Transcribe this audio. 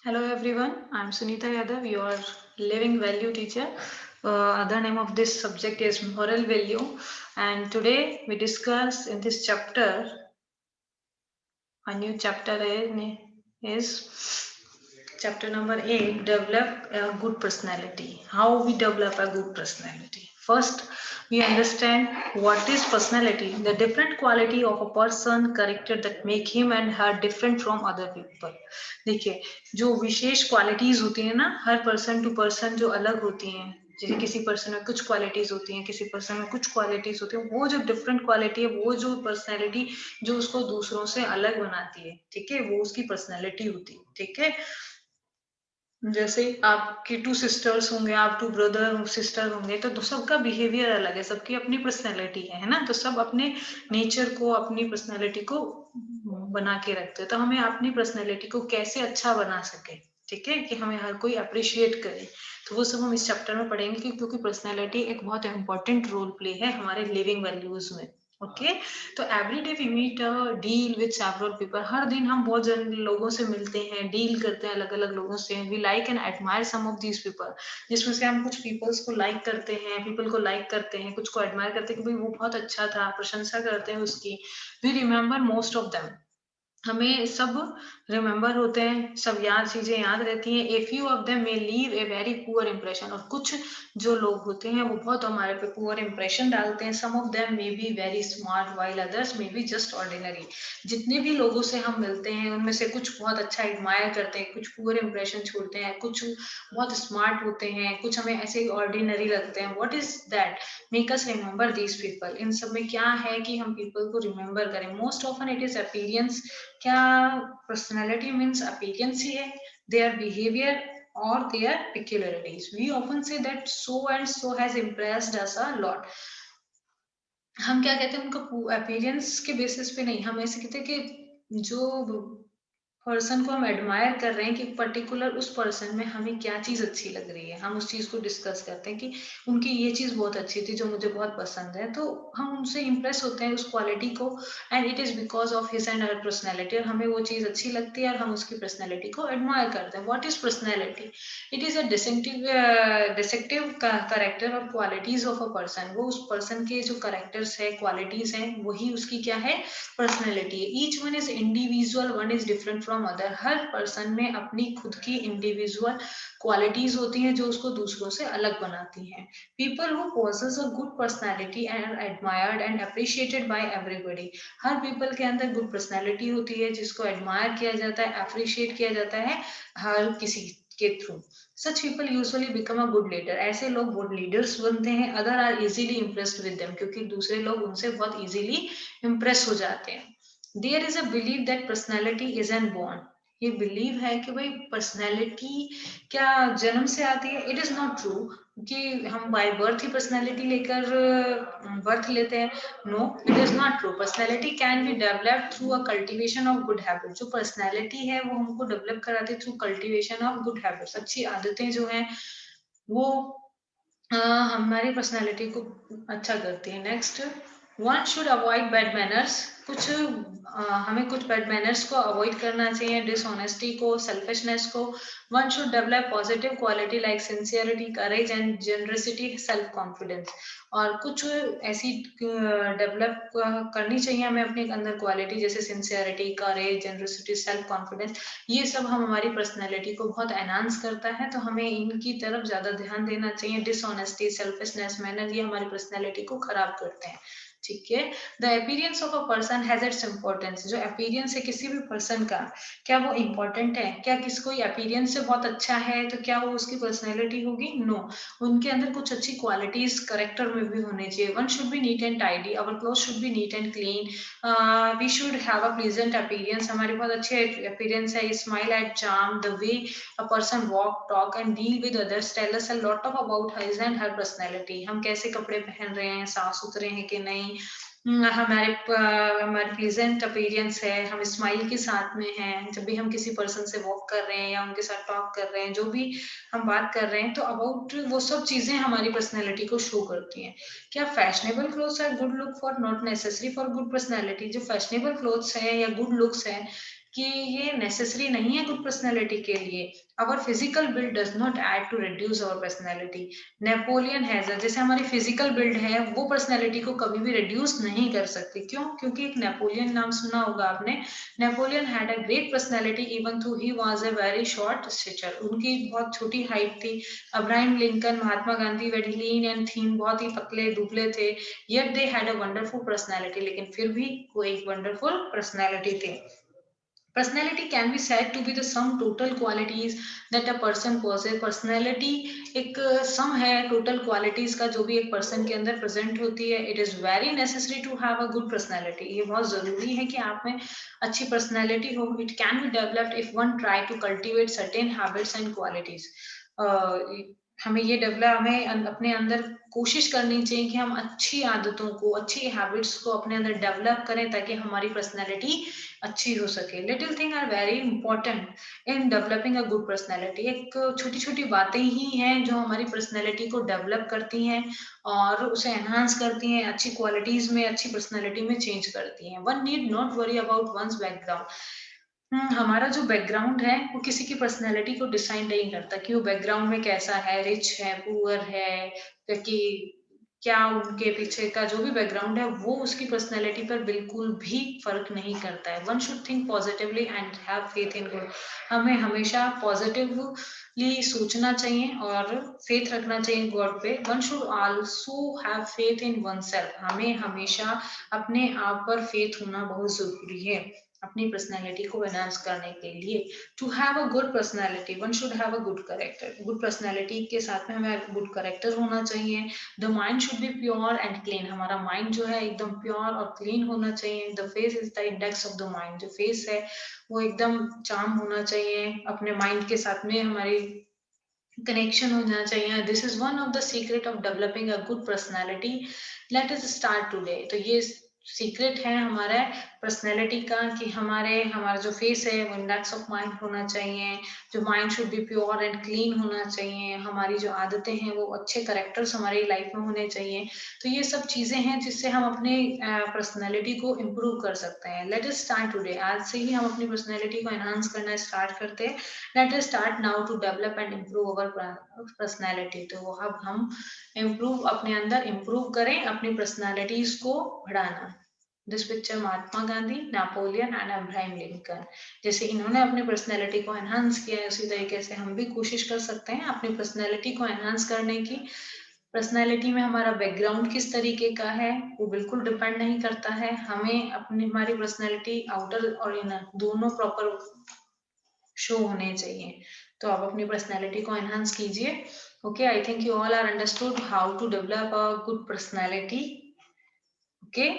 Hello everyone, I'm Sunita Yadav, your living value teacher. Other name of this subject is moral value, and today we discuss in this chapter a new chapter is chapter number 8, develop a good personality. How we develop a good personality. First, we understand what is personality, the different quality of a person, character that make him and her different from other people. देखिए, जो विशेष qualities होती है ना, हर person to person जो अलग होती हैं, जैसे किसी पर्सन में कुछ क्वालिटीज होती हैं, किसी पर्सन में कुछ क्वालिटीज होती हैं, वो जो डिफरेंट क्वालिटी है, वो जो पर्सनैलिटी जो उसको दूसरों से अलग बनाती है, ठीक है, वो उसकी पर्सनैलिटी होती है, ठीक है। जैसे आपके टू सिस्टर्स होंगे, आप टू ब्रदर सिस्टर होंगे, तो सबका बिहेवियर अलग है, सबकी अपनी पर्सनैलिटी है ना, तो सब अपने नेचर को, अपनी पर्सनैलिटी को बना के रखते हैं। तो हमें अपनी पर्सनैलिटी को कैसे अच्छा बना सके, ठीक है, कि हमें हर कोई अप्रिशिएट करे, तो वो सब हम इस चैप्टर में पढ़ेंगे क्योंकि पर्सनैलिटी एक बहुत इंपॉर्टेंट रोल प्ले है हमारे लिविंग वैल्यूज में। ओके, तो every day we meet deal with several people, हर दिन हम बहुत जन लोगों से मिलते हैं, डील करते हैं अलग अलग लोगों से। We like and admire some of these people, जिसमें से हम कुछ पीपल्स को लाइक करते हैं, पीपल को लाइक करते हैं, कुछ को एडमायर करते हैं कि भाई वो बहुत अच्छा था, प्रशंसा करते हैं उसकी। We remember most of them, हमें सब रिमेम्बर होते हैं, सब याद चीजें याद रहती हैं। A few of them may leave a very poor impression, और कुछ जो लोग होते हैं वो बहुत हमारे पे पुअर इंप्रेशन डालते हैं। Some of them may be very smart while others may be just ordinary, जितने भी लोगों से हम मिलते हैं उनमें से कुछ बहुत अच्छा एडमायर करते हैं, कुछ पुअर इंप्रेशन छोड़ते हैं, कुछ बहुत स्मार्ट होते हैं, कुछ हमें ऐसे ही ऑर्डिनरी लगते हैं। What is that make us remember these people, इन सब में क्या है कि हम पीपल को रिमेम्बर करें। Most often it is appearance, क्या पर्सनैलिटी मीन्स अपीयरेंस ही है, देयर बिहेवियर और there peculiarities. We often say that so and so has impressed us a lot. हम क्या कहते हैं, उनको अपीयरेंस के बेसिस पे नहीं, हम ऐसे कहते हैं कि जो पर्सन को हम एडमायर कर रहे हैं कि पर्टिकुलर उस पर्सन में हमें क्या चीज अच्छी लग रही है, हम उस चीज को डिस्कस करते हैं कि उनकी ये चीज बहुत अच्छी थी जो मुझे बहुत पसंद है, तो हम उनसे इम्प्रेस होते हैं उस क्वालिटी को, and it is because of his and her personality, और हमें वो चीज अच्छी लगती है और हम उसकी पर्सनैलिटी को एडमायर करते हैं। What is personality? It is a distinctive character और क्वालिटीज ऑफ अ पर्सन, वो उस पर्सन के जो करेक्टर्स है, क्वालिटीज हैं, वही उसकी क्या है, पर्सनैलिटी है। Each one is individual, one is different from other, her person में अपनी खुद की इंडिविजुअल क्वालिटीज होती हैं जो उसको दूसरों से अलग बनाती हैं। People who possess a good personality and admired and appreciated by everybody, हर पीपल के अंदर गुड पर्सनैलिटी होती है जिसको एडमायर किया जाता है, अप्रिशिएट किया जाता है हर किसी के थ्रू। Such people usually become a good leader, ऐसे लोग गुड लीडर्स बनते हैं। Other are easily impressed with them, क्योंकि दूसरे लोग उनसे बहुत इजीली इम्प्रेस हो जाते हैं। There is a believe that personality is an born, ये बिलीव है कि भाई पर्सनैलिटी क्या जन्म से आती है? इट इज नॉट ट्रू कि हम बाय बर्थ ही पर्सनैलिटी लेकर बर्थ लेते हैं। No, it is not true. Personality can be develop through a cultivation of good habit, जो पर्सनैलिटी है वो हमको डेवलप कराती है through cultivation of good habits. अच्छी आदतें जो हैं वो हमारी पर्सनैलिटी को अच्छा करती है। Next, one should avoid bad manners, कुछ हमें कुछ बैड मैनर्स को अवॉइड करना चाहिए, डिसऑनेस्टी को, सेल्फिशनेस को। One should develop positive quality like sincerity, courage and generosity, self confidence, और कुछ ऐसी डेवलप करनी चाहिए हमें अपने अंदर क्वालिटी, जैसे सिंसियरिटी, करेज, जनरसिटी, सेल्फ कॉन्फिडेंस। ये सब हम हमारी पर्सनैलिटी को बहुत एनहांस करता है, तो हमें इनकी तरफ ज्यादा ध्यान देना चाहिए। डिसऑनेस्टी, सेल्फिशनेस, मैनर, ये हमारी पर्सनैलिटी को खराब करते हैं, ठीक है। The appearance of a person has its importance, जो अपीयरेंस है किसी भी पर्सन का, क्या वो इम्पोर्टेंट है? क्या किसी कोई अपीयरेंस से बहुत अच्छा है तो क्या वो उसकी पर्सनैलिटी होगी? नो, उनके अंदर कुछ अच्छी क्वालिटीज करेक्टर में भी होनी चाहिए। One should be neat and tidy, our cloth should be neat and clean, we should have a pleasant appearance, हमारी बहुत अच्छे अपीयरेंस है। Smile at charm, the way a person walk, talk and deal with others tell us a lot of about his and her personality. हम कैसे कपड़े पहन रहे हैं, साफ सुथरे हैं कि नहीं, हमारे प्लीजेंट अपीयरेंस है, हम स्माइल के साथ में हैं जब भी हम किसी पर्सन से वॉक कर रहे हैं या उनके साथ टॉक कर रहे हैं, जो भी हम बात कर रहे हैं, तो अबाउट वो सब चीजें हमारी पर्सनैलिटी को शो करती हैं। क्या fashionable clothes are good look for? Not necessary for good personality. जो फैशनेबल क्लोथ्स है या गुड लुक्स है कि ये नेसेसरी नहीं है गुड पर्सनैलिटी के लिए। Our physical build does not add to reduce our personality. Napoleon हैजर, जैसे हमारी फिजिकल बिल्ड है वो पर्सनैलिटी को कभी भी रिड्यूस नहीं कर सकती। क्यों? क्योंकि एक नेपोलियन नाम सुना होगा आपने। Napoleon had a great personality even though he was a very short stature. उनकी बहुत छोटी हाइट थी। Abraham Lincoln, Mahatma Gandhi very lean and thin, बहुत ही पतले दुबले थे। Yet they had a wonderful personality, लेकिन फिर भी वो एक वंडरफुल पर्सनैलिटी थे। Personality can be said to be the sum total qualities that a person possesses. Personality एक sum है total qualities का जो भी एक person के अंदर present होती है. It is very necessary to have a good personality. ये बहुत जरूरी है कि आप में अच्छी personality हो. It can be developed if one try to cultivate certain habits and qualities. हमें ये डेवलप हमें अपने अंदर कोशिश करनी चाहिए कि हम अच्छी आदतों को, अच्छी हैबिट्स को अपने अंदर डेवलप करें ताकि हमारी पर्सनैलिटी अच्छी हो सके। Little thing are very important in developing a good personality. एक छोटी छोटी बातें ही हैं जो हमारी पर्सनैलिटी को डेवलप करती हैं और उसे एनहांस करती हैं, अच्छी क्वालिटीज में, अच्छी पर्सनैलिटी में चेंज करती हैं। One need not worry about one's background. हमारा जो बैकग्राउंड है वो किसी की पर्सनैलिटी को डिसाइड नहीं करता कि वो बैकग्राउंड में कैसा है, रिच है, पुअर है, कि क्या उनके पीछे का जो भी बैकग्राउंड है वो उसकी पर्सनैलिटी पर बिल्कुल भी फर्क नहीं करता है। One should think positively and have faith in good. हमें हमेशा पॉजिटिवली सोचना चाहिए और फेथ रखना चाहिए गॉड पे। One should also have faith in one self. हमें हमेशा अपने आप पर फेथ होना बहुत जरूरी है अपनी पर्सनैलिटी को एनहांस करने के लिए। To have a good personality one should have a good character. Good personality के साथ में हमें गुड करेक्टर होना चाहिए। The mind should be pure and clean. हमारा माइंड जो है एकदम प्योर और क्लीन होना चाहिए। The face is the index of the mind. जो फेस है वो एकदम चार्म होना चाहिए, अपने माइंड के साथ में हमारी कनेक्शन होना चाहिए। This is one of the secret of developing a good personality. Late us start today. तो ये सीक्रेट है हमारा पर्सनैलिटी का कि हमारा जो फेस है वो इंडेक्स ऑफ माइंड होना चाहिए। जो mind should be pure and clean होना चाहिए। हमारी जो आदतें हैं वो अच्छे करेक्टर्स हमारी लाइफ में होने चाहिए। तो ये सब चीजें हैं जिससे हम अपने पर्सनैलिटी को इम्प्रूव कर सकते हैं। Let us start today. आज से ही हम अपनी पर्सनैलिटी को एनहांस करना स्टार्ट करते हैं। Let us start now to develop and improve our personality. तो अब हम इम्प्रूव अपने अंदर इम्प्रूव करें, अपनी पर्सनैलिटीज को बढ़ाना। This picture Mahatma Gandhi, Napoleon and Abraham Lincoln. जैसे इन्होंने अपनी पर्सनैलिटी को एनहांस किया है उसी तरीके से हम भी कोशिश कर सकते हैं अपनी पर्सनैलिटी को एनहांस करने की। पर्सनैलिटी में हमारा बैकग्राउंड किस तरीके का है वो बिल्कुल डिपेंड नहीं करता है। हमें अपनी हमारी पर्सनैलिटी आउटर और इनर दोनों प्रॉपर शो होने चाहिए। तो आप अपनी पर्सनैलिटी को एनहांस कीजिए। Okay, I think you all are understood how to develop a good personality. Okay,